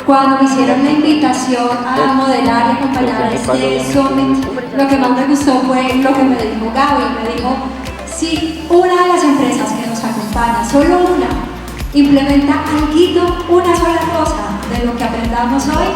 Cuando me hicieron la invitación a modelar y acompañar este summit, lo que más me gustó fue lo que me dijo Gaby. Me dijo, si una de las empresas que nos acompaña, solo una, implementa algo, una sola cosa de lo que aprendamos hoy,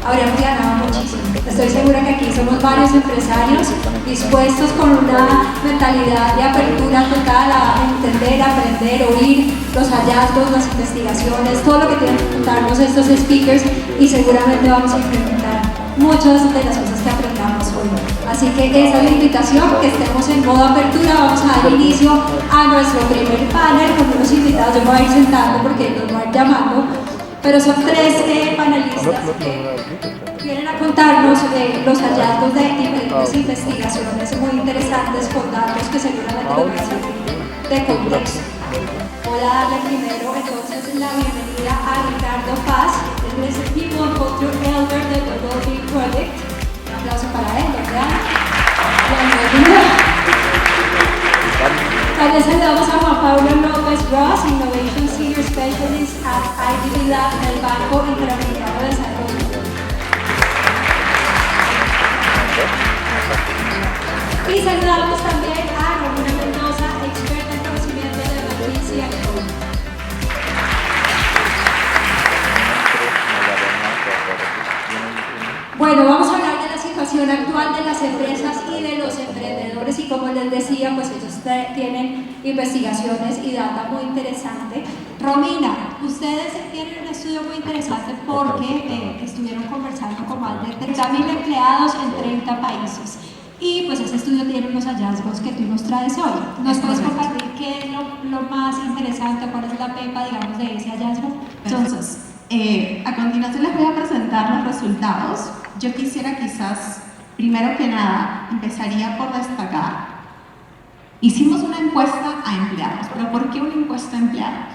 habríamos ganado muchísimo. Estoy segura que aquí somos varios empresarios dispuestos con una mentalidad de apertura total a entender, aprender, oír los hallazgos, las investigaciones, todo lo que tienen que contarnos estos speakers, y seguramente vamos a implementar muchas de las cosas que aprendamos hoy. Así que esa es la invitación, que estemos en modo apertura. Vamos a dar inicio a nuestro primer panel con unos invitados. Yo me voy a ir sentando porque nos van a ir llamando, pero son tres panelistas que vienen a contarnos los hallazgos de diferentes investigaciones muy interesantes con datos que seguramente nos van a servir de contexto. Voy a darle primero entonces la bienvenida a Ricardo Paz. Él es el People and Culture Elder del Wellbeing Project. Un aplauso para él, ¿verdad? Bienvenido. También saludamos a Juan Pablo López Ross, Innovation Senior Specialist at IDB Lab del Banco Interamericano de Desarrollo. Y saludamos también a Romina Mendoza, experta en conocimiento de matriz y alcohol. Bueno, vamos a hablar de la situación actual de las empresas y de los emprendedores, y como les decía, pues ellos tienen investigaciones y data muy interesante. Romina, ustedes tienen un estudio muy interesante porque estuvieron conversando con más de 30.000 empleados en 30 países. Y pues ese estudio tiene unos hallazgos que tú nos traes hoy. ¿Nos puedes compartir qué es lo más interesante, cuál es la pepa, digamos, de ese hallazgo? Entonces, a continuación les voy a presentar los resultados. Yo quisiera quizás, primero que nada, empezaría por destacar. Hicimos una encuesta a empleados, pero ¿por qué una encuesta a empleados?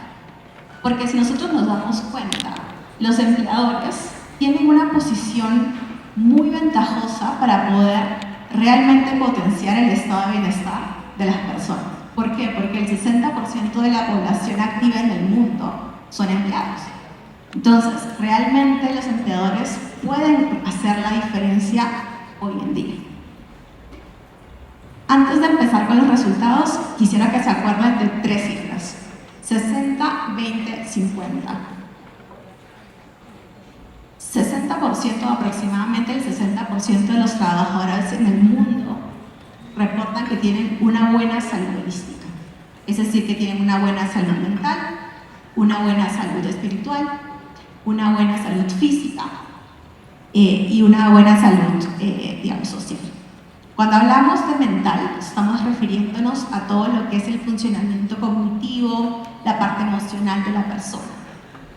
Porque si nosotros nos damos cuenta, los empleadores tienen una posición muy ventajosa para poder realmente potenciar el estado de bienestar de las personas. ¿Por qué? Porque el 60% de la población activa en el mundo son empleados. Entonces, realmente los empleadores pueden hacer la diferencia hoy en día. Antes de empezar con los resultados, quisiera que se acuerden de tres cifras: 60, 20, 50. 60%, aproximadamente el 60% de los trabajadores en el mundo reportan que tienen una buena salud holística. Es decir, que tienen una buena salud mental, una buena salud espiritual, una buena salud física y una buena salud, digamos, social. Cuando hablamos de mental, estamos refiriéndonos a todo lo que es el funcionamiento cognitivo, la parte emocional de la persona.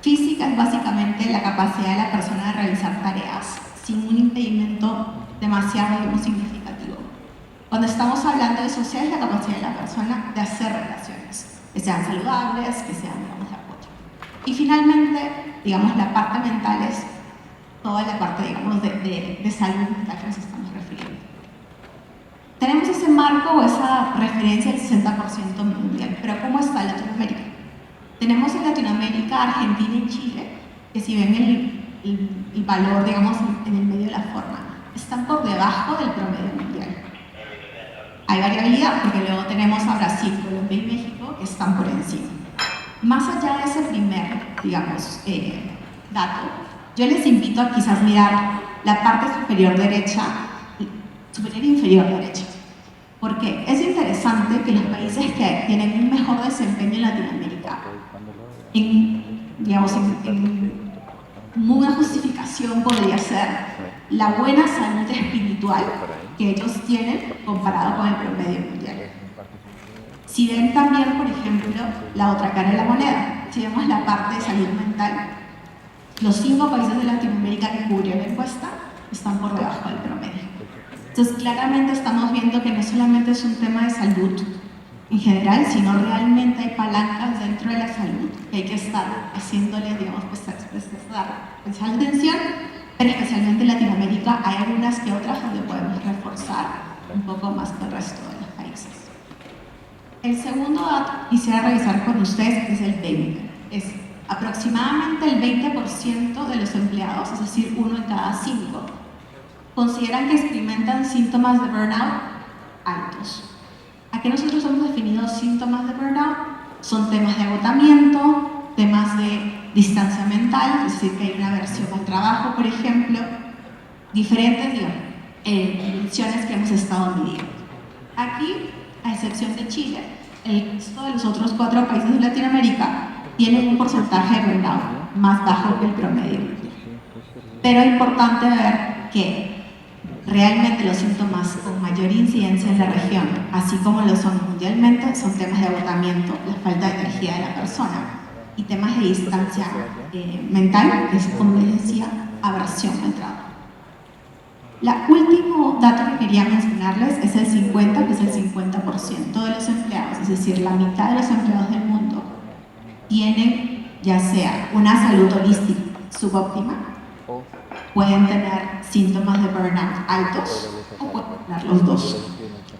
Física es básicamente la capacidad de la persona de realizar tareas sin un impedimento demasiado, digamos, significativo. Cuando estamos hablando de social, es la capacidad de la persona de hacer relaciones, que sean saludables, que sean, digamos, de apoyo. Y finalmente, digamos, la parte mental es toda la parte, digamos, de salud mental que nos estamos refiriendo. Tenemos ese marco o esa referencia del 60% mundial, pero ¿cómo está Latinoamérica? Tenemos en Latinoamérica, Argentina y Chile, que si ven el valor, digamos, en el medio de la forma, están por debajo del promedio mundial. Hay variabilidad porque luego tenemos a Brasil, Colombia y México que están por encima. Más allá de ese primer, digamos, dato, yo les invito a quizás mirar la parte superior derecha, superior e inferior derecha, porque es interesante que los países que tienen un mejor desempeño en Latinoamérica, digamos, en una justificación podría ser la buena salud espiritual que ellos tienen comparado con el promedio mundial. Si ven también, por ejemplo, la otra cara de la moneda, si vemos la parte de salud mental, los 5 países de Latinoamérica que cubrió la encuesta están por debajo del promedio. Entonces, claramente estamos viendo que no solamente es un tema de salud en general, sino realmente hay palancas dentro de la salud que hay que estar haciéndole, digamos, prestar especial atención, pero especialmente en Latinoamérica hay algunas que otras donde podemos reforzar un poco más que el resto de los países. El segundo dato que quisiera revisar con ustedes es el baby. Es Aproximadamente el 20% de los empleados, es decir, 1 en cada 5, consideran que experimentan síntomas de burnout altos. Aquí nosotros hemos definido síntomas de burnout, son temas de agotamiento, temas de distancia mental, es decir, que hay una aversión al trabajo, por ejemplo, diferentes dimensiones que hemos estado midiendo. Aquí, a excepción de Chile, el resto de los otros 4 países de Latinoamérica tienen un porcentaje de burnout más bajo que el promedio. Pero es importante ver que realmente los síntomas con mayor incidencia en la región, así como lo son mundialmente, son temas de agotamiento, la falta de energía de la persona y temas de distancia mental, que es, como les decía, aversión al trabajo. El último dato que quería mencionarles es el 50, que es el 50% de los empleados, es decir, la mitad de los empleados del mundo tienen ya sea una salud holística subóptima, pueden tener síntomas de burnout altos o pueden tener los dos.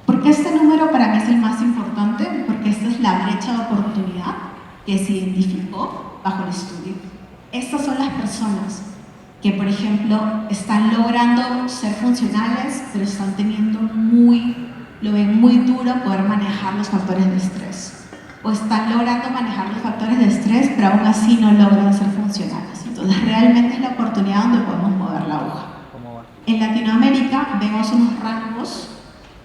¿Por qué este número para mí es el más importante? Porque esta es la brecha de oportunidad que se identificó bajo el estudio. Estas son las personas que, por ejemplo, están logrando ser funcionales, pero están teniendo lo ven muy duro poder manejar los factores de estrés. O están logrando manejar los factores de estrés, pero aún así no logran ser funcionales. Entonces, realmente es la oportunidad donde podemos mover la aguja. En Latinoamérica vemos unos rangos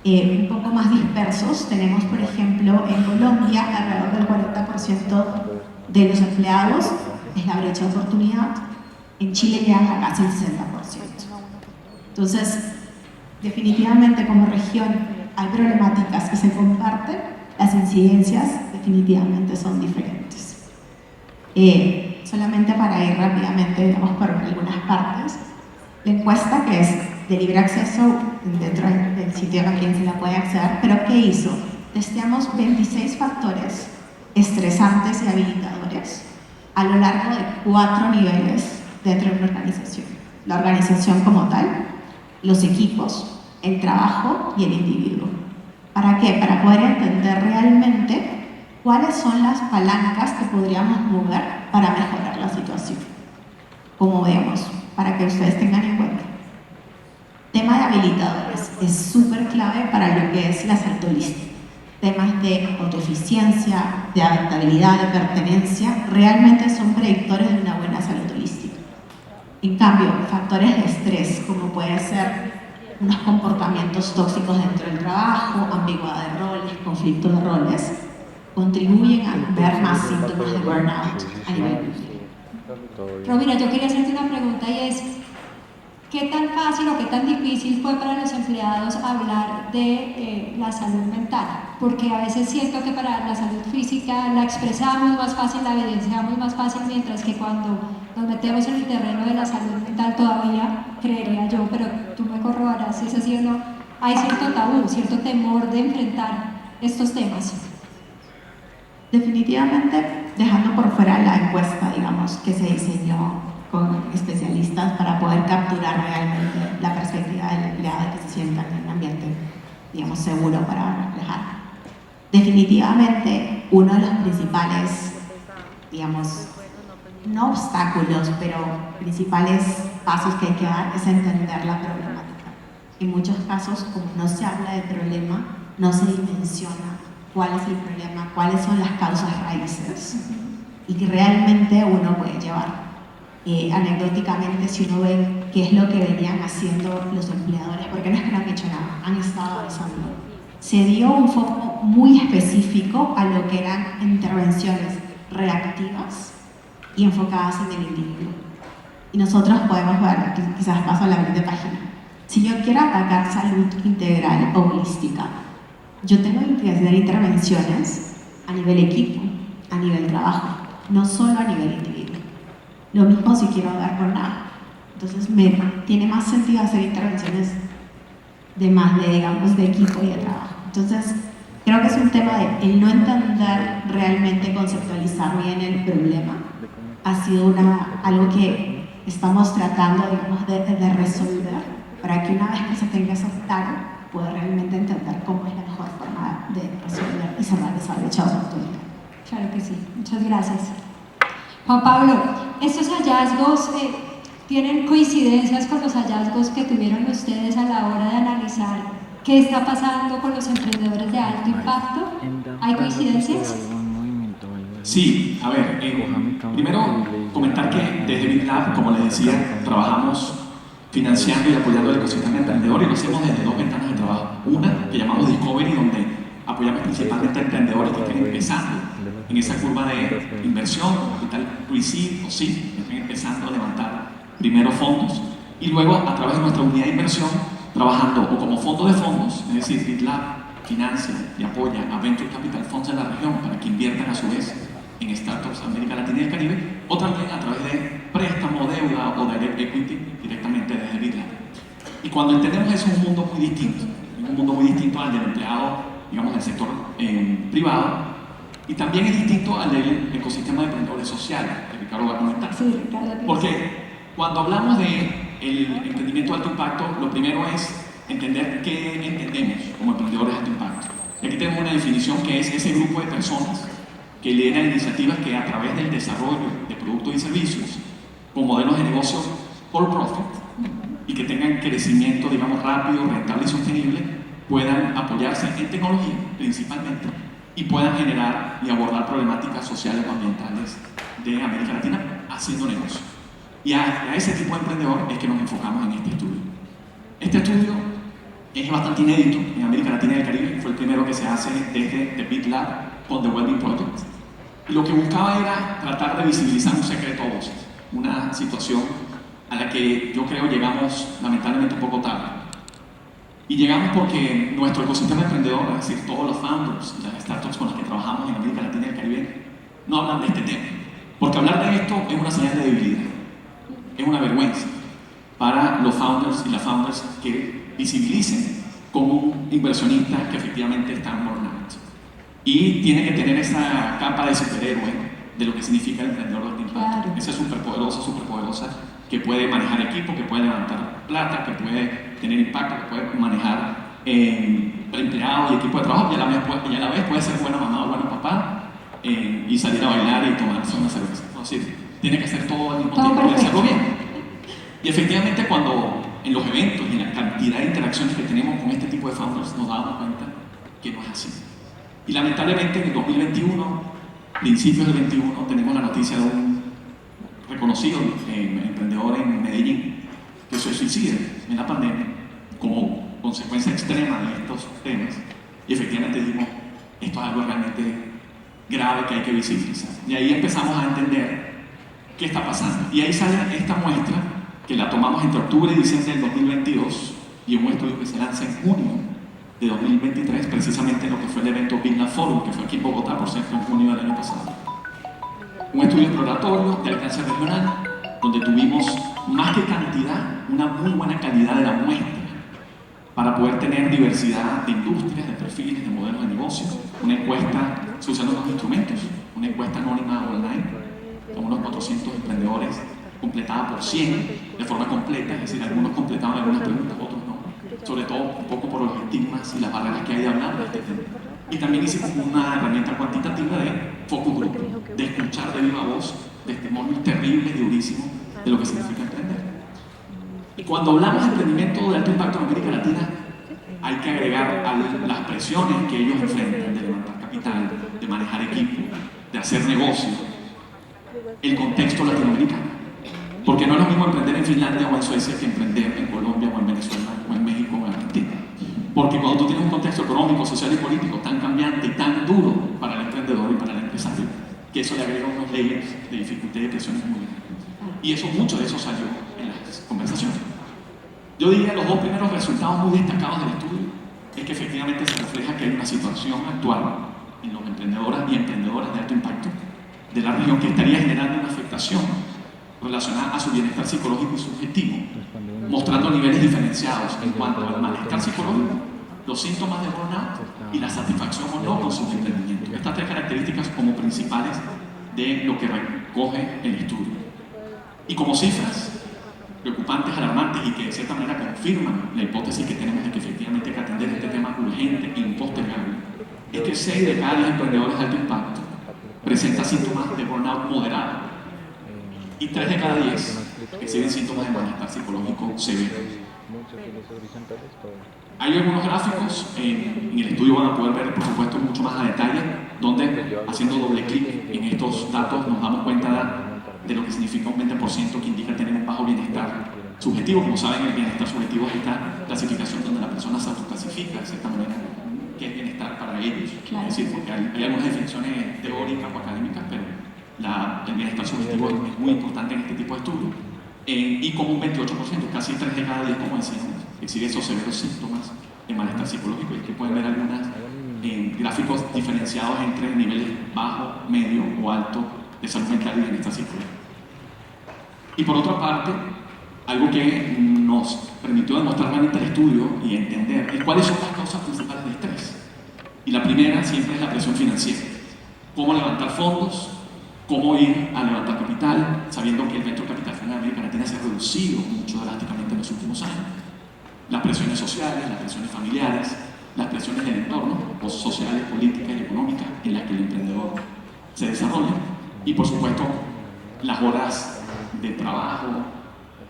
un poco más dispersos. Tenemos, por ejemplo, en Colombia, alrededor del 40% de los empleados es la brecha de oportunidad. En Chile llegan a casi el 60%. Entonces, definitivamente como región hay problemáticas que se comparten, las incidencias definitivamente son diferentes. Solamente para ir rápidamente, digamos, por algunas partes, la encuesta, que es de libre acceso dentro del sitio a quien se la puede acceder, pero ¿qué hizo? Testeamos 26 factores estresantes y habilitadores a lo largo de 4 niveles dentro de una organización. La organización como tal, los equipos, el trabajo y el individuo. ¿Para qué? Para poder entender realmente cuáles son las palancas que podríamos mover para mejorar la situación. Como vemos, para que ustedes tengan en cuenta. Tema de habilitadores es súper clave para lo que es la salud holística. Temas de autoeficiencia, de adaptabilidad, de pertenencia, realmente son predictores de una buena salud holística. En cambio, factores de estrés, como puede ser unos comportamientos tóxicos dentro del trabajo, ambigüedad de roles, conflicto de roles, contribuyen a ver más síntomas de burnout a nivel mundial. Romina, yo quería hacerte una pregunta y es, ¿qué tan fácil o qué tan difícil fue para los empleados hablar de la salud mental? Porque a veces siento que para la salud física la expresamos más fácil, la evidenciamos más fácil, mientras que cuando nos metemos en el terreno de la salud mental todavía, creería yo, pero tú me corroborarás si es así o no, hay cierto tabú, cierto temor de enfrentar estos temas. Definitivamente, dejando por fuera la encuesta, digamos, que se diseñó con especialistas para poder capturar realmente la perspectiva del empleado y que se sienta en un ambiente, digamos, seguro para reflejar. Definitivamente, uno de los principales, digamos, no obstáculos, pero principales pasos que hay que dar es entender la problemática. En muchos casos, como no se habla del problema, no se dimensiona cuál es el problema, cuáles son las causas raíces y que realmente uno puede llevar. Anecdóticamente, si uno ve qué es lo que venían haciendo los empleadores, porque no es que no han hecho nada, han estado avanzando. Se dio un foco muy específico a lo que eran intervenciones reactivas y enfocadas en el individuo. Y nosotros podemos ver, quizás paso a la siguiente página, si yo quiero atacar salud integral o holística, yo tengo que hacer intervenciones a nivel equipo, a nivel trabajo, no solo a nivel individuo. Lo mismo si quiero dar burnout. Entonces tiene más sentido hacer intervenciones digamos, de equipo y de trabajo. Entonces, creo que es un tema de el no entender realmente, conceptualizar bien el problema. Ha sido algo que estamos tratando, digamos, de resolver para que una vez que se tenga eso claro, pueda realmente entender cómo es la mejor forma de resolver y cerrar esa brecha de oportunidad. Claro que sí. Muchas gracias. Juan Pablo, estos hallazgos tienen coincidencias con los hallazgos que tuvieron ustedes a la hora de analizar qué está pasando con los emprendedores de alto impacto. ¿Hay coincidencias? Sí, a ver, primero comentar que desde BitLab, como les decía, trabajamos financiando y apoyando el ecosistema emprendedor y lo hacemos desde dos ventanas de trabajo. Una que llamamos Discovery, donde apoyamos principalmente a emprendedores que estén empezando en esa curva de inversión, capital pre-seed o seed, que estén empezando a levantar primeros fondos. Y luego, a través de nuestra unidad de inversión, trabajando o como fondo de fondos, es decir, BitLab financia y apoya a Venture Capital Funds de la región para que inviertan a su vez en startups de América Latina y el Caribe, o también a través de préstamo, deuda o direct equity directamente desde BitLab. Y cuando entendemos eso es un mundo muy distinto al del empleado, digamos, del sector privado, y también es distinto al del ecosistema de emprendedores sociales, que Ricardo va a comentar. Sí, Ricardo. Porque cuando hablamos de el emprendimiento de alto impacto, lo primero es entender qué entendemos como emprendedores de alto impacto. Y aquí tenemos una definición que es ese grupo de personas que lideran iniciativas que a través del desarrollo de productos y servicios con modelos de negocio for profit y que tengan crecimiento, digamos, rápido, rentable y sostenible, puedan apoyarse en tecnología principalmente y puedan generar y abordar problemáticas sociales o ambientales de América Latina haciendo negocio. Y a ese tipo de emprendedor es que nos enfocamos en este estudio. Este estudio es bastante inédito en América Latina y el Caribe, fue el primero que se hace desde The BitLab con The Wellbeing Project. Y lo que buscaba era tratar de visibilizar un secreto a voces, una situación a la que yo creo llegamos lamentablemente un poco tarde. Y llegamos porque nuestro ecosistema emprendedor, es decir, todos los founders y las startups con las que trabajamos en América Latina y el Caribe, no hablan de este tema. Porque hablar de esto es una señal de debilidad, es una vergüenza para los founders y las founders que visibilicen como un inversionista que efectivamente está en burnout. Y tiene que tener esa capa de superhéroe de lo que significa el emprendedor de alto impacto. Claro. Esa superpoderosa, que puede manejar equipo, que puede levantar plata, que puede tener impacto, que puede manejar empleados y equipo de trabajo, y a la vez puede ser buena mamá o buen papá y salir a bailar y tomarse una cerveza. Es decir, tiene que hacer todo al mismo tiempo y hacerlo bien. Y efectivamente cuando en los eventos y en la cantidad de interacciones que tenemos con este tipo de founders nos damos cuenta que no es así. Y lamentablemente en el 2021, principios del 21, tenemos la noticia de un reconocido emprendedor en Medellín que se suicida en la pandemia como consecuencia extrema de estos temas. Y efectivamente dijimos, esto es algo realmente grave que hay que visibilizar. Y ahí empezamos a entender qué está pasando. Y ahí sale esta muestra que la tomamos entre octubre y diciembre del 2022 y un estudio que se lanza en junio de 2023, precisamente en lo que fue el evento BitLab Forum, que fue aquí en Bogotá, por cierto, en junio del año pasado. Un estudio exploratorio de alcance regional, donde tuvimos más que cantidad, una muy buena calidad de la muestra, para poder tener diversidad de industrias, de perfiles, de modelos de negocio. Una encuesta, se usan unos instrumentos, una encuesta anónima online, con unos 400 emprendedores, completada por 100 de forma completa, es decir, algunos completaban algunas preguntas, otros no. Sobre todo un poco por los estigmas y las barreras que hay de hablar de este tema. Y también hicimos una herramienta cuantitativa de focus group, de escuchar de viva voz testimonios terribles y durísimos de lo que significa emprender. Y cuando hablamos de emprendimiento de alto impacto en América Latina, hay que agregar a las presiones que ellos enfrentan de levantar capital, de manejar equipo, de hacer negocio, el contexto latinoamericano. Porque no es lo mismo emprender en Finlandia o en Suecia que emprender en Colombia o en Venezuela o en México o en Argentina. Porque cuando tú tienes un contexto económico, social y político tan cambiante y tan duro para el emprendedor y para el empresario, que eso le agrega unos layers de dificultad y de presiones muy grandes. Y eso, mucho de eso salió en las conversaciones. Yo diría los dos primeros resultados muy destacados del estudio es que efectivamente se refleja que hay una situación actual en los emprendedores y emprendedoras de alto impacto de la región que estaría generando una afectación relacionada a su bienestar psicológico y subjetivo, mostrando niveles diferenciados en cuanto al malestar psicológico, los síntomas de burnout y la satisfacción o no con sus emprendimientos. Estas tres características como principales de lo que recoge el estudio. Y como cifras preocupantes, alarmantes y que de cierta manera confirman la hipótesis que tenemos de que efectivamente hay que atender este tema urgente e impostergable, es que 6 de cada 10 emprendedores de alto impacto presentan síntomas de burnout moderado Y 3 de cada 10 exhiben síntomas de malestar psicológico severo. Hay algunos gráficos, en el estudio van a poder ver, por supuesto, mucho más a detalle, donde haciendo doble clic en estos datos nos damos cuenta de lo que significa un 20% que indica tener un bajo bienestar subjetivo. Como saben, el bienestar subjetivo es esta clasificación donde la persona se autoclasifica de cierta manera qué es bienestar para ellos. Claro. Es decir, porque hay algunas definiciones teóricas o académicas, pero el bienestar subjetivo es muy importante en este tipo de estudios. Y como un 28%, casi 3 de cada 10, como decíamos, exhibe esos severos síntomas de malestar psicológico. Y aquí pueden ver algunos gráficos diferenciados entre niveles bajo, medio o alto de salud mental y bienestar psicológico. Y por otra parte, algo que nos permitió demostrar realmente el estudio y entender es cuáles son las causas principales de estrés. Y la primera siempre es la presión financiera. Cómo levantar fondos, cómo ir a levantar capital, sabiendo que el venture capital en América Latina se ha reducido mucho drásticamente en los últimos años. Las presiones sociales, las presiones familiares, las presiones del entorno, sociales, políticas y económicas en las que el emprendedor se desarrolla. Y por supuesto, las horas de trabajo,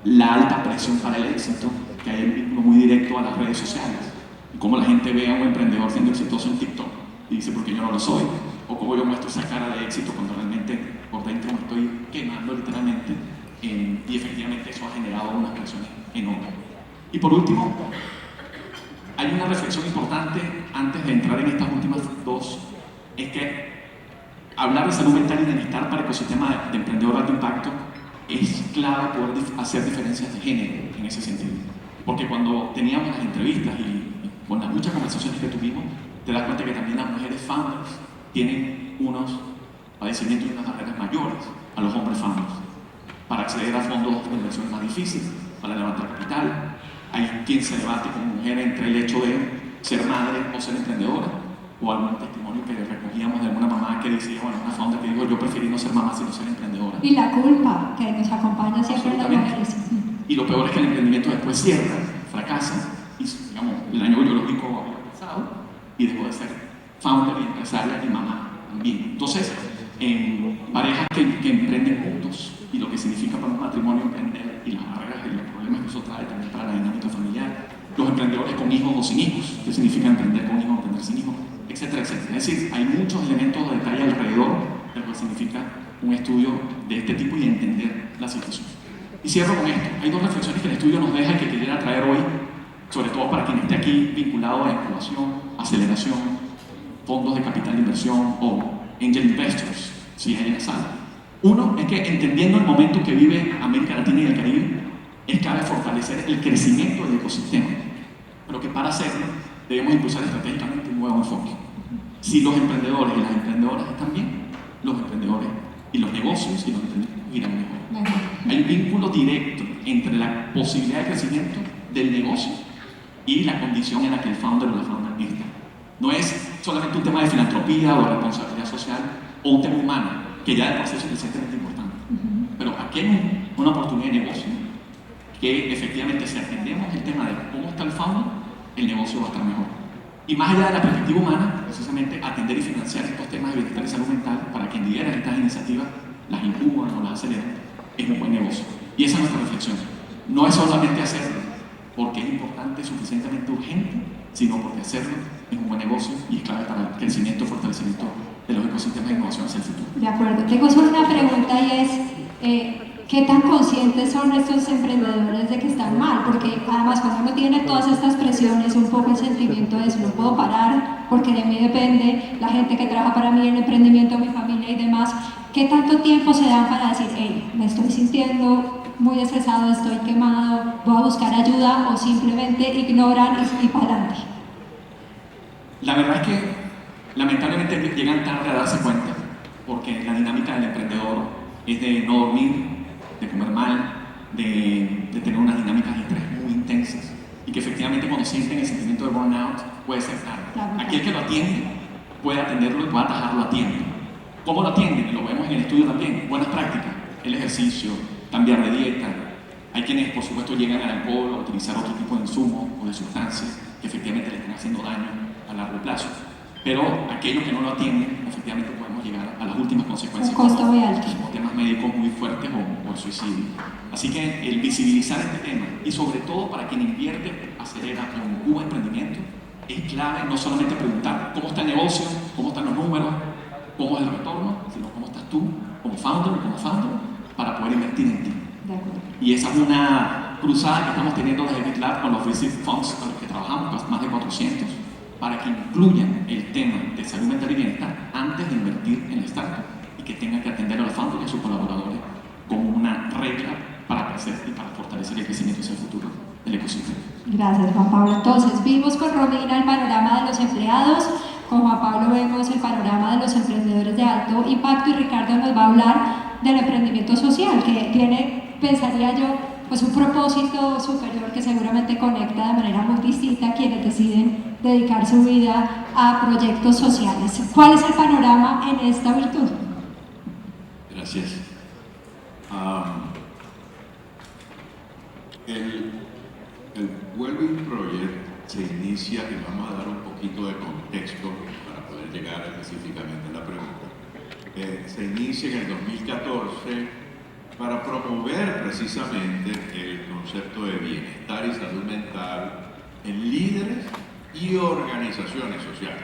la alta presión para el éxito, que hay un vínculo muy directo a las redes sociales. Y cómo la gente ve a un emprendedor siendo exitoso en TikTok y dice, ¿por qué yo no lo soy? O cómo yo muestro esa cara de éxito cuando realmente por dentro me estoy quemando literalmente. Y efectivamente eso ha generado unas presiones enormes. Y por último, hay una reflexión importante antes de entrar en estas últimas dos, es que hablar de salud mental y bienestar para el ecosistema de emprendedor de alto impacto es clave poder hacer diferencias de género en ese sentido. Porque cuando teníamos las entrevistas y con las muchas conversaciones que tuvimos, te das cuenta que también las mujeres founders tienen unos padecimientos y unas barreras mayores a los hombres founders para acceder a fondos de inversión más difíciles, para levantar capital. Hay quien se debate como mujer entre el hecho de ser madre o ser emprendedora, o algún testimonio que recogíamos de alguna mamá que decía, bueno, una founder que dijo, yo preferí no ser mamá sino ser emprendedora. Y la culpa que nos acompaña siempre en las mujeres. Y lo peor es que el emprendimiento después cierra, fracasa, y digamos, el año biológico había pasado y dejó de ser founder y empresaria y mamá también. Entonces, parejas que emprenden juntos y lo que significa para un matrimonio emprender y las barreras y los problemas que eso trae también para la dinámica familiar, los emprendedores con hijos o sin hijos, qué significa emprender con hijos, emprender sin hijos, etcétera, etcétera. Es decir, hay muchos elementos de detalle alrededor de lo que significa un estudio de este tipo y entender la situación. Y cierro con esto. Hay dos reflexiones que el estudio nos deja y que quisiera traer hoy, sobre todo para quien esté aquí vinculado a incubación, aceleración, fondos de capital de inversión o angel investors, si hay en la sala. Uno es que entendiendo el momento que vive América Latina y el Caribe, es clave fortalecer el crecimiento del ecosistema, pero que para hacerlo debemos impulsar estratégicamente un nuevo enfoque. Si los emprendedores y las emprendedoras están bien, los emprendedores y los negocios y los emprendedores irán mejor. Hay un vínculo directo entre la posibilidad de crecimiento del negocio y la condición en la que el founder o la founder está. No es solamente un tema de filantropía o de responsabilidad social o un tema humano, que ya de por sí es suficientemente importante. Pero aquí hay una oportunidad de negocio que efectivamente, si atendemos el tema de cómo está el founder, el negocio va a estar mejor. Y más allá de la perspectiva humana, precisamente atender y financiar estos temas de bienestar y salud mental para quien lidera estas iniciativas, las incuban o las aceleran, es un buen negocio. Y esa es nuestra reflexión. No es solamente hacerlo porque es importante, suficientemente urgente, sino porque hacerlo es un buen negocio y es clave para el crecimiento y fortalecimiento de los ecosistemas de innovación hacia el futuro. De acuerdo. Tengo solo una pregunta y es, ¿qué tan conscientes son estos emprendedores de que están mal? Porque además cuando uno tiene todas estas presiones, un poco el sentimiento es, no puedo parar porque de mí depende la gente que trabaja para mí, el emprendimiento, mi familia y demás. ¿Qué tanto tiempo se dan para decir, hey, me estoy sintiendo muy estresado, estoy quemado, voy a buscar ayuda, o simplemente ignoran y para adelante? La verdad es que lamentablemente llegan tarde a darse cuenta, porque la dinámica del emprendedor es de no dormir, de comer mal, de tener unas dinámicas de estrés muy intensas y que efectivamente cuando sienten el sentimiento de burnout puede ser tarde. Claro. Aquel que lo atiende puede atenderlo y puede atajarlo a tiempo. ¿Cómo lo atienden? Y lo vemos en el estudio también. Buenas prácticas, el ejercicio, cambiar de dieta. Hay quienes por supuesto llegan al alcohol o a utilizar otro tipo de insumos o de sustancias que efectivamente le están haciendo daño a largo plazo. Pero aquellos que no lo atienden, efectivamente podemos llegar a las últimas consecuencias. Un costo muy alto. Como temas médicos muy fuertes o por suicidio. Así que el visibilizar este tema, y sobre todo para quien invierte, acelera en Cuba Emprendimiento, es clave no solamente preguntar cómo está el negocio, cómo están los números, cómo es el retorno, sino cómo estás tú como founder o como founder para poder invertir en ti. De acuerdo. Y esa es una cruzada que estamos teniendo desde BitLab con los VC Funds con los que trabajamos, más de 400, para que incluyan el tema de salud mental y bienestar antes de invertir en la startup y que tengan que atender a los founders y a sus colaboradores como una regla para crecer y para fortalecer el crecimiento hacia el futuro del ecosistema. Gracias, Juan Pablo. Entonces, vimos con Romina el panorama de los empleados, con Juan Pablo vemos el panorama de los emprendedores de alto impacto y Ricardo nos va a hablar del emprendimiento social, que tiene, pensaría yo, pues un propósito superior que seguramente conecta de manera muy distinta a quienes deciden dedicar su vida a proyectos sociales. ¿Cuál es el panorama en esta virtud? Gracias. El Wellbeing Project se inicia, y vamos a dar un poquito de contexto para poder llegar específicamente a la pregunta. Se inicia en el 2014 para promover precisamente el concepto de bienestar y salud mental en líderes y organizaciones sociales.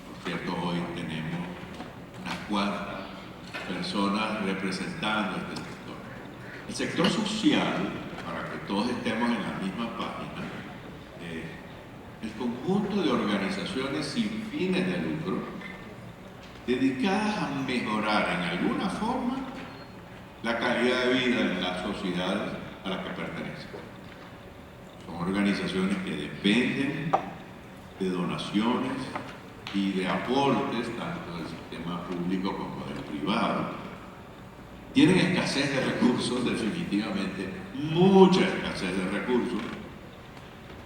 Por cierto, hoy tenemos unas cuantas personas representando este sector. El sector social, para que todos estemos en la misma página, el conjunto de organizaciones sin fines de lucro dedicadas a mejorar en alguna forma la calidad de vida en las sociedades a las que pertenecen. Son organizaciones que dependen de donaciones y de aportes tanto del sistema público como del privado. Tienen escasez de recursos, definitivamente, mucha escasez de recursos,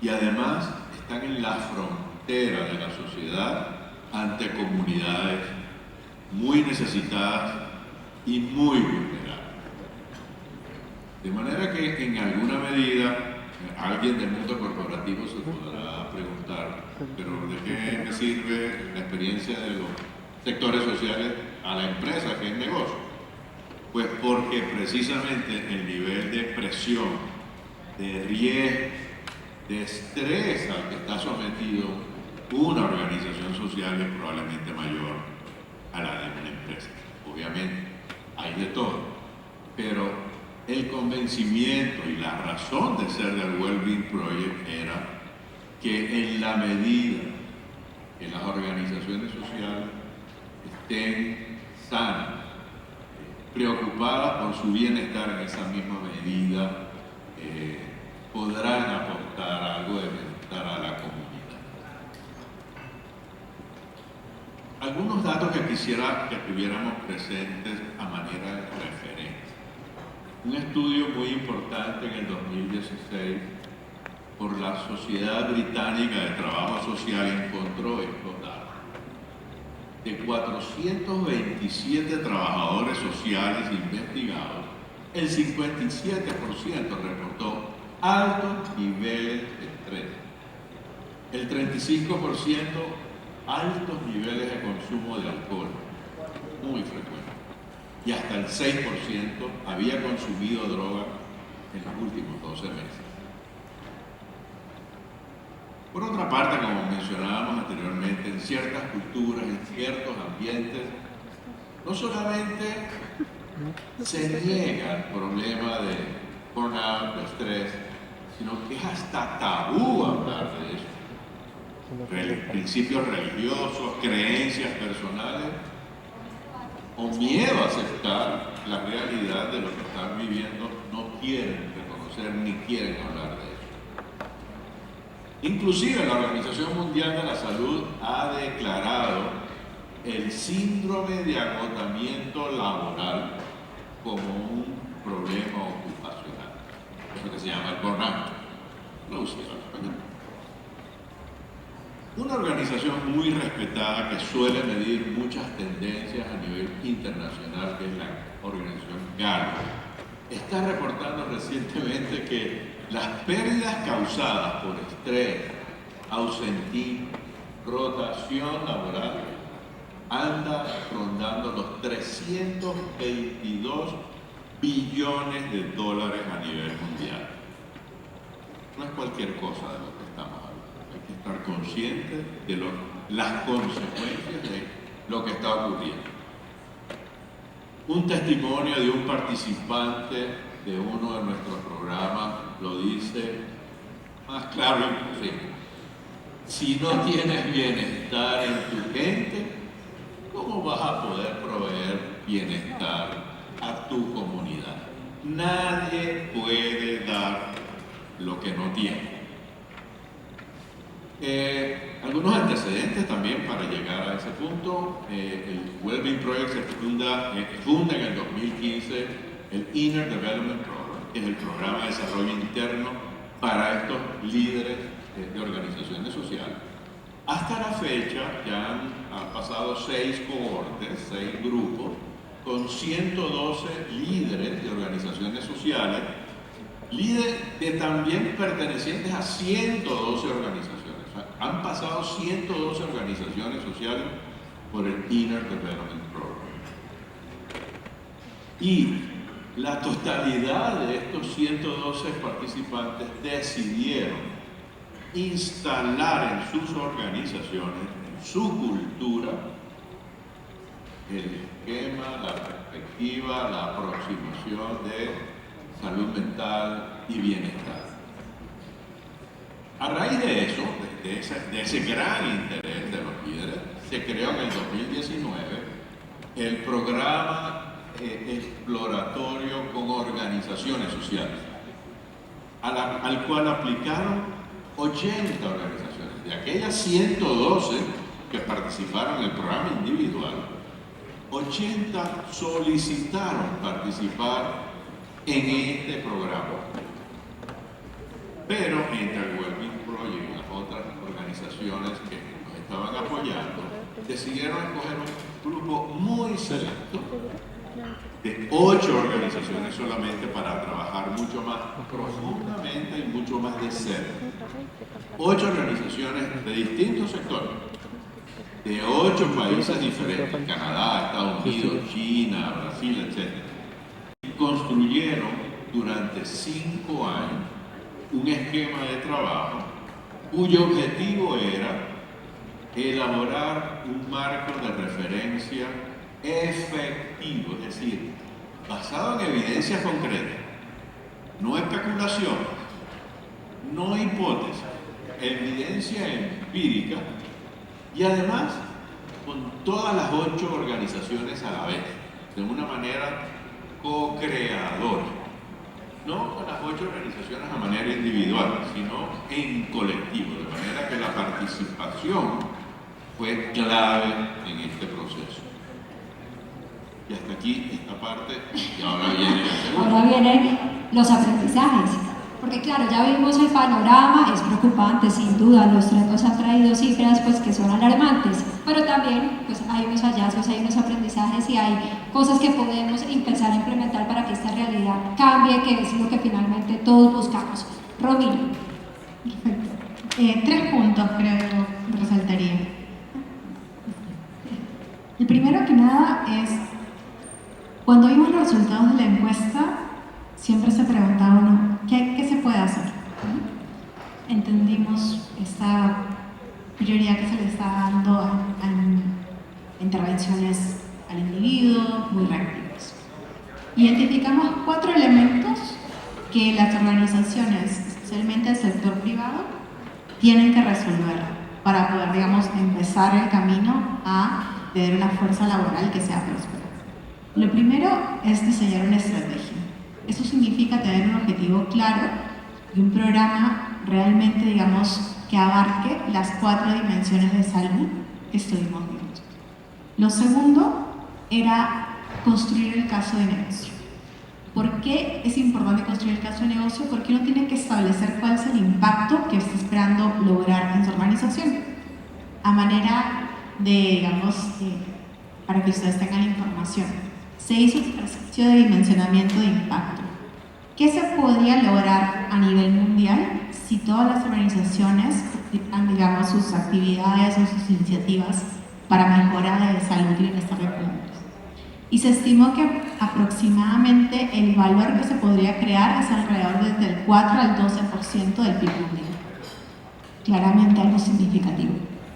y además están en la frontera de la sociedad ante comunidades muy necesitadas y muy vulnerables. De manera que en alguna medida alguien del mundo corporativo se podrá preguntar, pero ¿de qué me sirve la experiencia de los sectores sociales a la empresa, que es negocio? Pues porque precisamente el nivel de presión, de riesgo, de estrés al que está sometido una organización social es probablemente mayor a la de una empresa. Obviamente, hay de todo, pero el convencimiento y la razón de ser del Wellbeing Project era que en la medida que las organizaciones sociales estén sanas, preocupadas por su bienestar en esa misma medida, podrán aportar algo de bienestar a la comunidad. Algunos datos que quisiera que tuviéramos presentes a manera de referencia. Un estudio muy importante en el 2016 por la Sociedad Británica de Trabajo Social encontró estos datos. De 427 trabajadores sociales investigados, el 57% reportó altos niveles de estrés, el 35% altos niveles de consumo de alcohol, muy frecuente, y hasta el 6% había consumido droga en los últimos 12 meses. Por otra parte, como mencionábamos anteriormente, en ciertas culturas, en ciertos ambientes, no solamente se niega el problema de burnout, de estrés, sino que es hasta tabú hablar de eso. Principios religiosos, creencias personales o miedo a aceptar la realidad de lo que están viviendo, no quieren reconocer ni quieren hablar de eso. Inclusive la Organización Mundial de la Salud ha declarado el síndrome de agotamiento laboral como un problema ocupacional. Eso que se llama el burnout. Una organización muy respetada que suele medir muchas tendencias a nivel internacional, que es la organización Gallup, está reportando recientemente que las pérdidas causadas por estrés, ausentismo, rotación laboral anda rondando los 322 billones de dólares a nivel mundial. No es cualquier cosa de lo que estamos hablando. Hay que estar conscientes de las consecuencias de lo que está ocurriendo. Un testimonio de un participante de uno de nuestros programas lo dice más claro imposible. Si no tienes bienestar en tu gente, ¿cómo vas a poder proveer bienestar a tu comunidad? Nadie puede dar lo que no tiene. Algunos antecedentes también para llegar a ese punto. El Wellbeing Project se funda en el 2015 el Inner Development Program, que es el programa de desarrollo interno para estos líderes de organizaciones sociales. Hasta la fecha ya han pasado 6 cohortes, 6 grupos, con 112 líderes de organizaciones sociales, líderes también pertenecientes a 112 organizaciones. O sea, han pasado 112 organizaciones sociales por el Inner Development Program. Y la totalidad de estos 112 participantes decidieron instalar en sus organizaciones, en su cultura, el esquema, la perspectiva, la aproximación de salud mental y bienestar. A raíz de eso, de ese gran interés de los líderes, se creó en el 2019 el programa exploratorio con organizaciones sociales, al cual aplicaron 80 organizaciones. De aquellas 112 que participaron en el programa individual, 80 solicitaron participar en este programa. Pero entre el Wellbeing Project y las otras organizaciones que nos estaban apoyando, decidieron escoger un grupo muy selecto de 8 organizaciones solamente para trabajar mucho más profundamente y mucho más de cerca. 8 organizaciones de distintos sectores, de 8 países diferentes, Canadá, Estados Unidos, China, Brasil, etc. Y construyeron durante 5 años un esquema de trabajo cuyo objetivo era elaborar un marco de referencia efectivo, es decir, basado en evidencias concretas, no especulaciones, no hipótesis, evidencia empírica y además con todas las 8 organizaciones a la vez, de una manera co-creadora, no con las 8 organizaciones a manera individual, sino en colectivo, de manera que la participación fue clave en este proceso. Y hasta aquí esta parte, y ahora viene la segunda. Ahora vienen los aprendizajes, porque claro, ya vimos el panorama, es preocupante sin duda, los tres nos han traído cifras pues, que son alarmantes, pero también pues, hay unos hallazgos, hay unos aprendizajes y hay cosas que podemos empezar a implementar para que esta realidad cambie, que es lo que finalmente todos buscamos. Romina. Perfecto. 3 puntos creo que resaltaría. El primero que nada es, cuando vimos los resultados de la encuesta, siempre se preguntaba uno, ¿qué se puede hacer? Entendimos esta prioridad que se le está dando a intervenciones al individuo muy reactivas. Identificamos 4 elementos que las organizaciones, especialmente el sector privado, tienen que resolver para poder, digamos, empezar el camino a tener una fuerza laboral que sea próspera. Lo primero es diseñar una estrategia. Eso significa tener un objetivo claro y un programa realmente, digamos, que abarque las 4 dimensiones de salud que estuvimos viendo. Lo segundo era construir el caso de negocio. ¿Por qué es importante construir el caso de negocio? Porque uno tiene que establecer cuál es el impacto que está esperando lograr en su organización. A manera de, digamos, para que ustedes tengan la información. Se hizo un ejercicio de dimensionamiento de impacto. ¿Qué se podría lograr a nivel mundial si todas las organizaciones, digamos, sus actividades o sus iniciativas para mejora de salud y bienestar de clientes. Y se estimó que aproximadamente el valor que se podría crear es alrededor desde el 4 al 12% del PIB mundial. Claramente algo significativo.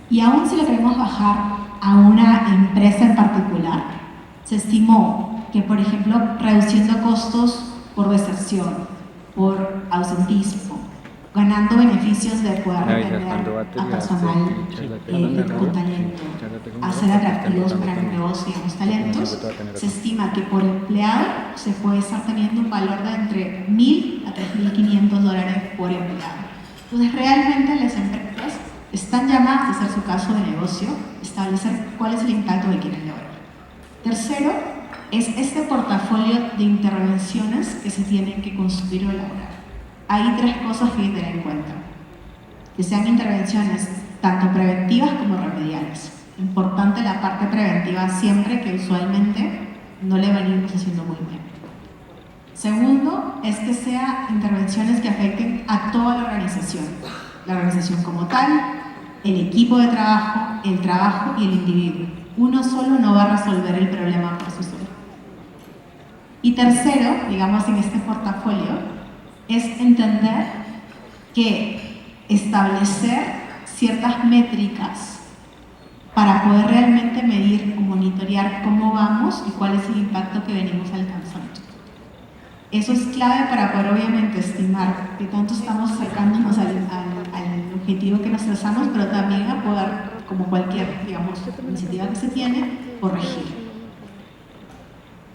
Y aún si lo queremos bajar a una empresa en particular, se estimó que, por ejemplo, reduciendo costos por deserción, por ausentismo, ganando beneficios de poder retener a personal con talento, hacer atractivos para nuevos, digamos, talentos, se estima que por empleado se puede estar teniendo un valor de entre $1.000 a $3.500 por empleado. Entonces, realmente las empresas están llamadas a hacer su caso de negocio, establecer cuál es el impacto que quieren lograr. Tercero, es este portafolio de intervenciones que se tienen que construir o elaborar. Hay 3 cosas que hay que tener en cuenta. Que sean intervenciones tanto preventivas como remediales. Importante la parte preventiva siempre, que usualmente no le venimos haciendo muy bien. Segundo, es que sean intervenciones que afecten a toda la organización como tal, el equipo de trabajo, el trabajo y el individuo. Uno solo no va a resolver el problema por sí solo. Y tercero, digamos en este portafolio, es entender que establecer ciertas métricas para poder realmente medir o monitorear cómo vamos y cuál es el impacto que venimos alcanzando. Eso es clave para poder obviamente estimar qué tanto estamos acercándonos al objetivo que nos trazamos, pero también a poder, como cualquier, digamos, iniciativa que se tiene, corregir.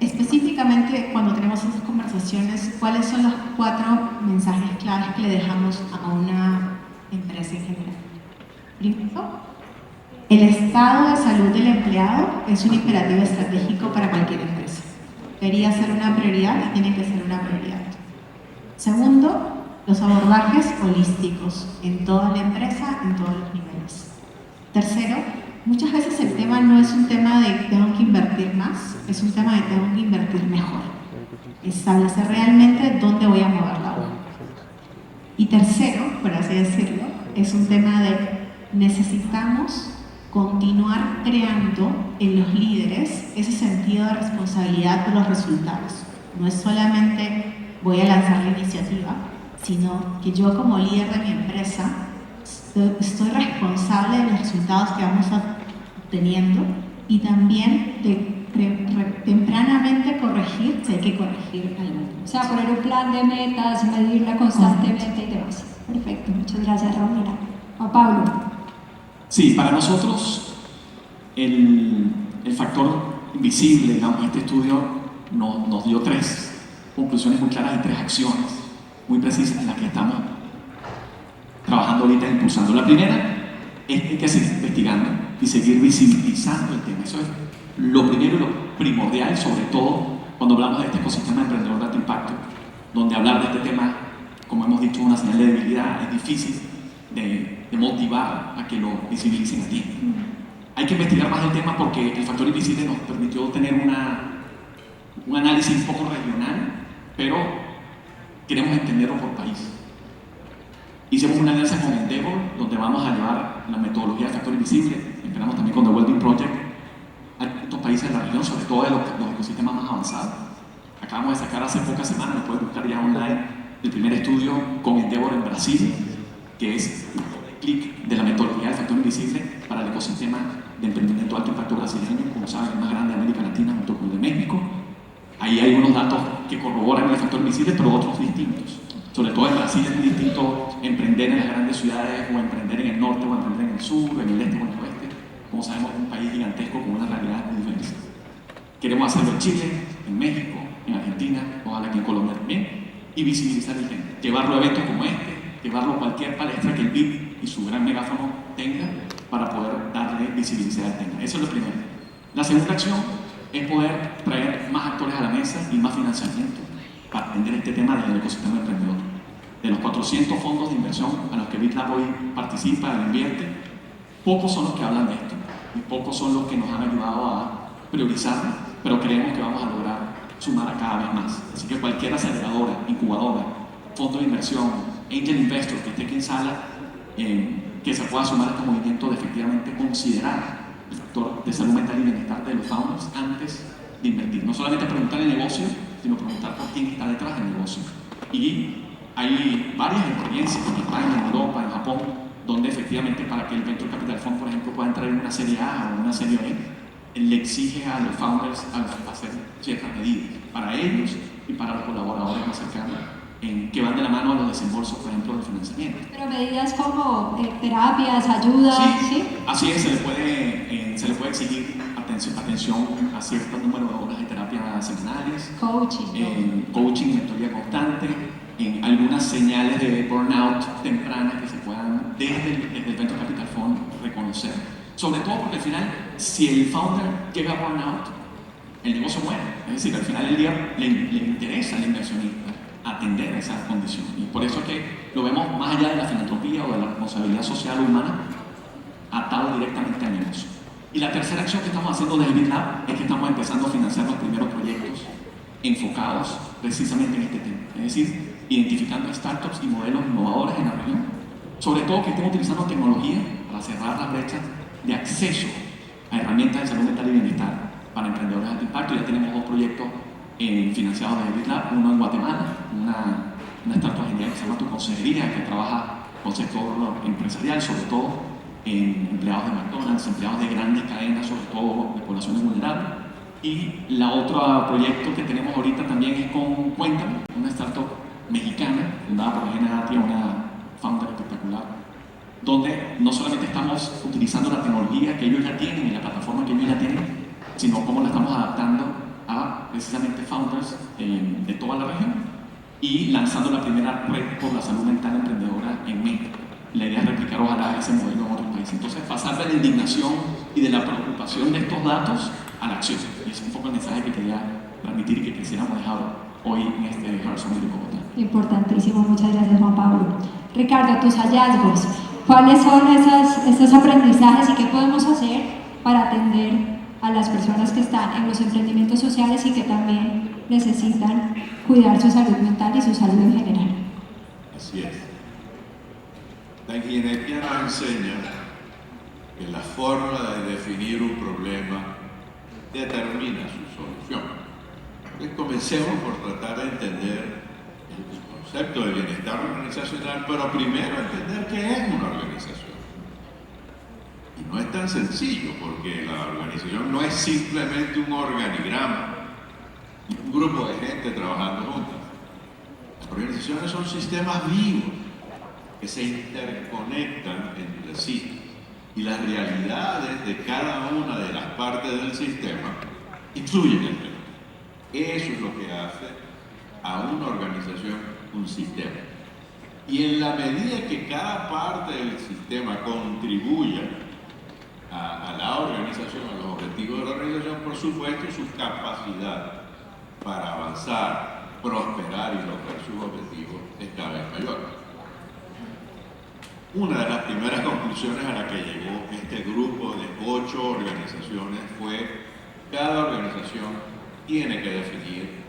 Específicamente, cuando tenemos estas conversaciones, ¿cuáles son los 4 mensajes claves que le dejamos a una empresa en general? Primero, el estado de salud del empleado es un imperativo estratégico para cualquier empresa. Debería ser una prioridad y tiene que ser una prioridad. Segundo, los abordajes holísticos en toda la empresa, en todos los niveles. Tercero, muchas veces el tema no es un tema de tengo que invertir más, es un tema de tengo que invertir mejor. Establecer realmente dónde voy a mover la bola. Y tercero, por así decirlo, es un tema de necesitamos continuar creando en los líderes ese sentido de responsabilidad por los resultados. No es solamente voy a lanzar la iniciativa, sino que yo como líder de mi empresa estoy responsable de los resultados que vamos obteniendo y también de tempranamente corregir si hay que corregir algo. O sea, poner un plan de metas, medirla constantemente y demás. Perfecto, muchas gracias, Romina. Juan Pablo. Sí, para nosotros el factor invisible, digamos, este estudio nos dio 3 conclusiones muy claras y 3 acciones muy precisas en las que estamos trabajando ahorita, impulsando. La primera es que hay que seguir investigando y seguir visibilizando el tema. Eso es lo primero y lo primordial, sobre todo cuando hablamos de este ecosistema emprendedor de alto impacto, donde hablar de este tema, como hemos dicho, es una señal de debilidad, es difícil de motivar a que lo visibilicen a tiempo. Hay que investigar más el tema porque el factor invisible nos permitió tener un análisis un poco regional, pero queremos entenderlo por país. Hicimos una alianza con Endeavor, donde vamos a llevar la metodología del factor invisible. Esperamos también con The Wellbeing Project a estos países de la región, sobre todo de los ecosistemas más avanzados. Acabamos de sacar hace pocas semanas, lo pueden buscar ya online, el primer estudio con Endeavor en Brasil, que es el clic de la metodología del factor invisible para el ecosistema de emprendimiento de alto impacto brasileño, como saben, el más grande de América Latina, junto con el de México. Ahí hay unos datos que corroboran el factor invisible, pero otros distintos. Sobre todo en Brasil es muy distinto emprender en las grandes ciudades o emprender en el norte o emprender en el sur, en el este o en el oeste. Como sabemos, es un país gigantesco con una realidad muy diferente. Queremos hacerlo en Chile, en México, en Argentina, ojalá aquí en Colombia también, y visibilizar el tema. Llevarlo a eventos como este, llevarlo a cualquier palestra que el BIP y su gran megáfono tenga para poder darle visibilidad al tema. Eso es lo primero. La segunda acción es poder traer más actores a la mesa y más financiamiento para atender este tema del ecosistema emprendedor. De los 400 fondos de inversión a los que BitLab hoy participa e invierte, pocos son los que hablan de esto y pocos son los que nos han ayudado a priorizar, pero creemos que vamos a lograr sumar a cada vez más. Así que cualquier aceleradora, incubadora, fondo de inversión, angel investor que esté aquí en sala, que se pueda sumar a este movimiento de efectivamente considerar el sector de salud mental y bienestar de los founders antes de invertir. No solamente preguntar el negocio, sino preguntar por quién está detrás del negocio. Y hay varias experiencias en España, en Europa, en Japón, donde efectivamente para que el Venture Capital Fund, por ejemplo, pueda entrar en una serie A o una serie B, le exige a los founders hacer ciertas medidas para ellos y para los colaboradores más cercanos, que van de la mano a los desembolsos, por ejemplo, del financiamiento. Pero medidas como terapias, ayudas, ¿sí? Así es, se le puede exigir atención a cierto número de horas de terapia semanales, coaching, mentoría constante, en algunas señales de burnout temprana que se puedan desde el Venture Capital Fund reconocer. Sobre todo porque al final, si el founder llega a burnout, el negocio muere. Es decir, al final del día le interesa al inversionista atender esa condición. Y por eso es que lo vemos más allá de la filantropía o de la responsabilidad social o humana, atado directamente al negocio. Y la tercera acción que estamos haciendo desde BitLab es que estamos empezando a financiar los primeros proyectos enfocados precisamente en este tema. Es decir, identificando startups y modelos innovadores en la región, sobre todo que estén utilizando tecnología para cerrar las brechas de acceso a herramientas de salud mental y bienestar para emprendedores de alto impacto. Ya tenemos 2 proyectos financiados desde BitLab, uno en Guatemala, una startup genial que se llama Tu Consejería, que trabaja con sector empresarial, sobre todo en empleados de McDonald's, empleados de grandes cadenas, sobre todo de poblaciones vulnerables. Y la otro proyecto que tenemos ahorita también es con Cuéntame, una startup mexicana, fundada por Regina Atia, una founder espectacular, donde no solamente estamos utilizando la tecnología que ellos ya tienen y la plataforma que ellos ya tienen, sino cómo la estamos adaptando a precisamente founders de toda la región y lanzando la primera red por la salud mental emprendedora en México. La idea es replicar ojalá ese modelo en otros países. Entonces, pasar de la indignación y de la preocupación de estos datos a la acción. Y ese es un poco el mensaje que quería transmitir y que quisiéramos dejar hoy en este Heart Summit de Bogotá. Importantísimo, muchas gracias Juan Pablo. Ricardo, tus hallazgos, ¿cuáles son esos aprendizajes y qué podemos hacer para atender a las personas que están en los emprendimientos sociales y que también necesitan cuidar su salud mental y su salud en general? Así es. La ingeniería nos enseña que la forma de definir un problema determina su solución. Entonces comencemos por tratar de entender el concepto de bienestar organizacional, pero primero entender qué es una organización. Y no es tan sencillo, porque la organización no es simplemente un organigrama y un grupo de gente trabajando juntas. Las organizaciones son sistemas vivos que se interconectan entre sí, y las realidades de cada una de las partes del sistema influyen entre sí. Eso es lo que hace a una organización un sistema. Y en la medida que cada parte del sistema contribuya a la organización, a los objetivos de la organización, por supuesto, su capacidad para avanzar, prosperar y lograr sus objetivos es cada vez mayor. Una de las primeras conclusiones a la que llegó este grupo de 8 organizaciones fue: cada organización tiene que definir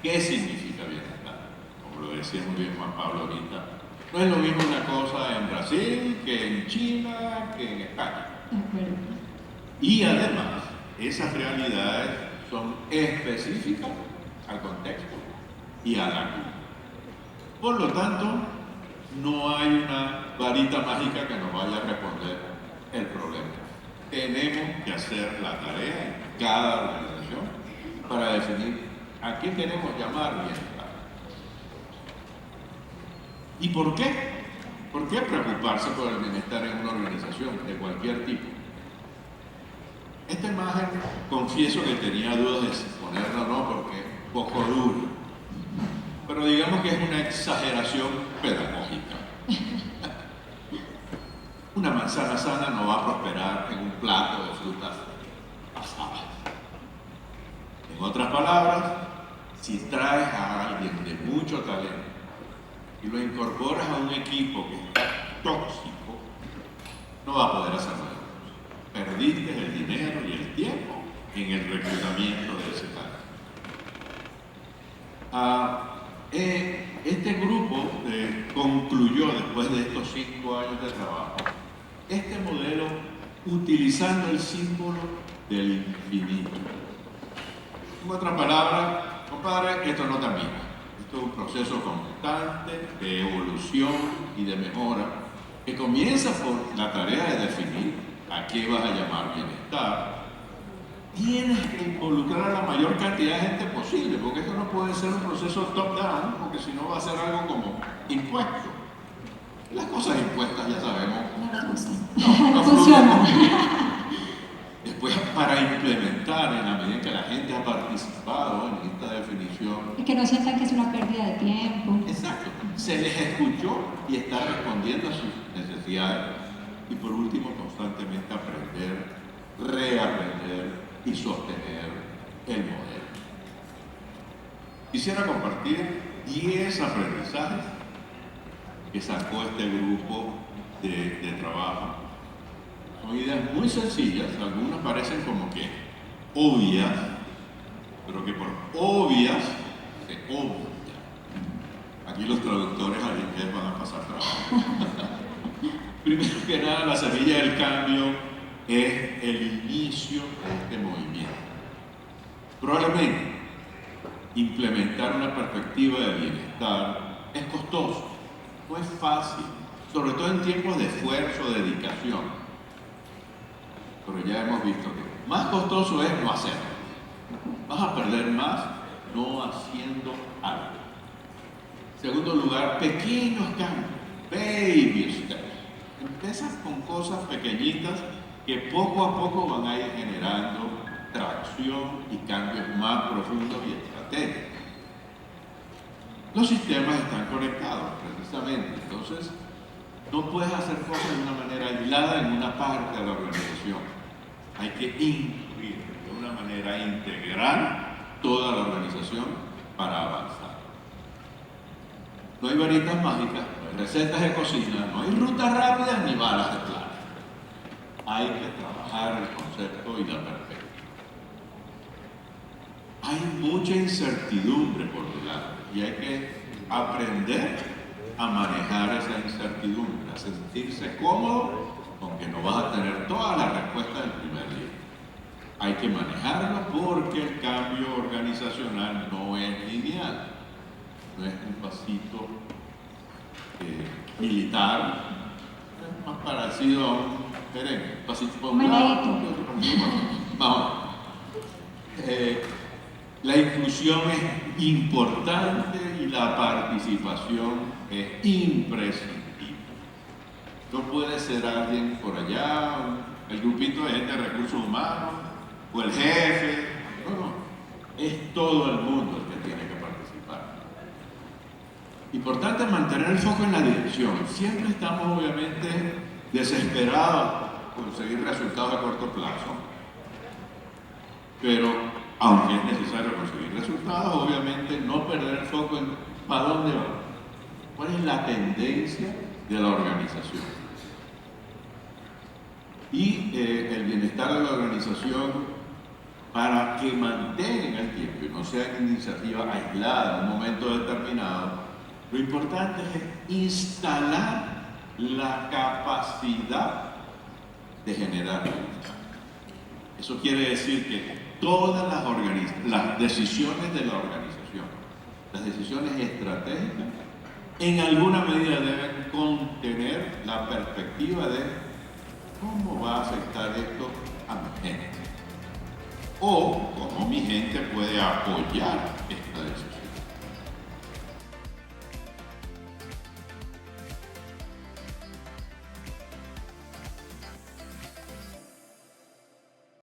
qué significa bienestar. Como lo decía muy bien Juan Pablo ahorita, no es lo mismo una cosa en Brasil que en China que en España. Y además, esas realidades son específicas al contexto y a la cultura. Por lo tanto, no hay una varita mágica que nos vaya a responder el problema. Tenemos que hacer la tarea en cada organización para definir a qué queremos llamar bienestar. ¿Y por qué? ¿Por qué preocuparse por el bienestar en una organización de cualquier tipo? Esta imagen, confieso que tenía dudas de si ponerla o no, porque es poco dura. Pero digamos que es una exageración pedagógica. Una manzana sana no va a prosperar en un plato de frutas pasadas. En otras palabras, si traes a alguien de mucho talento y lo incorporas a un equipo que está tóxico, no va a poder hacer nada. Perdiste el dinero y el tiempo en el reclutamiento de ese talento. Este grupo concluyó, después de estos 5 años de trabajo, este modelo utilizando el símbolo del infinito. En otras palabras, compadre, esto no termina. Esto es un proceso constante de evolución y de mejora que comienza por la tarea de definir a qué vas a llamar bienestar. Tienes que involucrar a la mayor cantidad de gente posible, porque esto no puede ser un proceso top-down, porque si no va a ser algo como impuesto. Las cosas impuestas ya sabemos. No les gusta. No funciona. Después, para implementar en la medida en que la gente ha participado en esta definición. Y que no sientan que es una pérdida de tiempo. Exacto. Se les escuchó y está respondiendo a sus necesidades. Y por último, constantemente aprender, reaprender y sostener el modelo. Quisiera compartir 10 aprendizajes que sacó este grupo de trabajo. Son ideas muy sencillas, algunas parecen como que obvias, pero que por obvias se obvian. Aquí los traductores al inglés van a pasar trabajo. Primero que nada, la semilla del cambio es el inicio de este movimiento. Probablemente implementar una perspectiva de bienestar es costoso, no es fácil, sobre todo en tiempos de esfuerzo, dedicación. Pero ya hemos visto que más costoso es no hacerlo. Vas a perder más no haciendo algo. Segundo lugar, pequeños cambios, baby steps. Empiezas con cosas pequeñitas que poco a poco van a ir generando tracción y cambios más profundos y estratégicos. Los sistemas están conectados, precisamente. Entonces, no puedes hacer cosas de una manera aislada en una parte de la organización. Hay que incluir de una manera integral toda la organización para avanzar. No hay varitas mágicas, no hay recetas de cocina, no hay rutas rápidas ni balas de plata. Hay que trabajar el concepto y la perspectiva. Hay mucha incertidumbre por delante y hay que aprender a manejar esa incertidumbre, a sentirse cómodo, aunque no vas a tener todas las respuestas del primer día. Hay que manejarlo porque el cambio organizacional no es lineal, no es un pasito militar, es más parecido a un pasito para un lado, vamos. La inclusión es importante y la participación es imprescindible. No puede ser alguien por allá, el grupito de gente de recursos humanos, o el jefe. No. Es todo el mundo el que tiene que participar. Importante mantener el foco en la dirección. Siempre estamos obviamente desesperados por conseguir resultados a corto plazo. Pero, aunque es necesario conseguir resultados, obviamente no perder el foco en ¿para dónde va? ¿Cuál es la tendencia de la organización? Y el bienestar de la organización para que mantenga el tiempo y no sea una iniciativa aislada en un momento determinado, lo importante es instalar la capacidad de generar bienestar. Eso quiere decir que todas las decisiones de la organización, las decisiones estratégicas, en alguna medida deben contener la perspectiva de ¿cómo va a afectar esto a mi gente? O cómo mi gente puede apoyar esta